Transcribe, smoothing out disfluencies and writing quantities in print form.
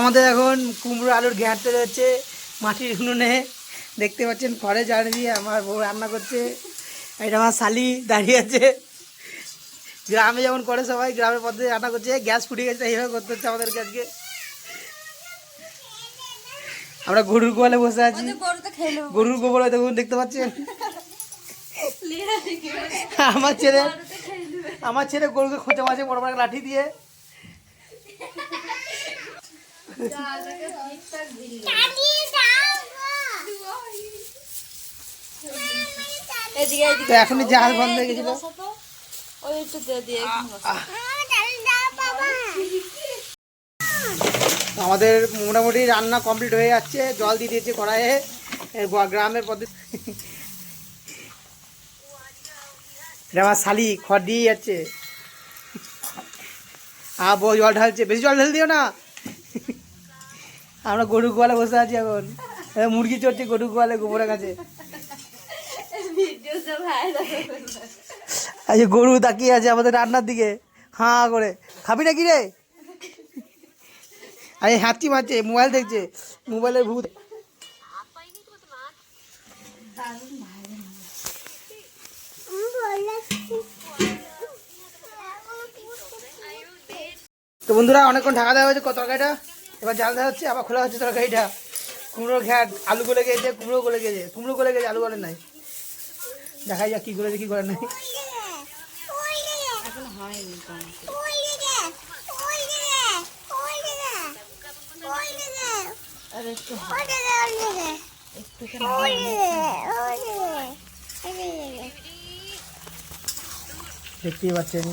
আমাদের এখন কুমড়ো আলুর ঘ্যাঁট তৈরি হচ্ছে মাটির উনুনে। দেখতে পাচ্ছেন খড়ে জ্বালিয়ে দিয়ে আমার বউ রান্না করছে। এটা আমার শালি দাঁড়িয়ে আছে। গ্রামে যেমন করে সবাই গ্রামের পদ্ধতি রান্না করছে। গ্যাস ফুটে গেছে, এইভাবে করতে হচ্ছে আমাদেরকে আজকে। আমরা গরুর গোয়ালে বসে আছি, গরুর গোবর দেখুন, দেখতে পাচ্ছেন। আমার ছেলে গরুকে খোঁচা মাছে বড় বড় লাঠি দিয়ে। এখনই জাল বন্ধ হয়ে গেছিল। আমাদের মোটামুটি রান্না কমপ্লিট হয়ে যাচ্ছে। জল দিয়ে দিয়েছে কড়াইয়ে। গ্রামের পদ্ধতি এটা আমার শালি খড় দিয়ে যাচ্ছে। বউ জল ঢালছে, বেশি জল ঢেল দিও না। আমরা গরু গোয়ালে বসে আছি এখন। মুরগি চড়ছে গরু গোয়ালে গোবরের কাছে। আচ্ছা, গরু তাকিয়ে আছে আমাদের রান্নার দিকে হাঁ করে। খাবি না কি রে? আরে হাঁচি মারছে, মোবাইল দেখছে, মোবাইলের ভূত। তো বন্ধুরা, অনেকক্ষণ ঢাকা দেওয়া হয়েছে তরকারিটা। এবার জাল দেওয়া হচ্ছে, আবার খোলা হচ্ছে তরকারিটা। কুমড়োর ঘ্যাট, আলু গলে গেছে, কুমড়ো গলে গেছে, কুমড়ো গলে গেছে, আলু গলে নাই। দেখাই যাক কি করেছে কি করে নাই। দেখতেই পাচ্ছেন।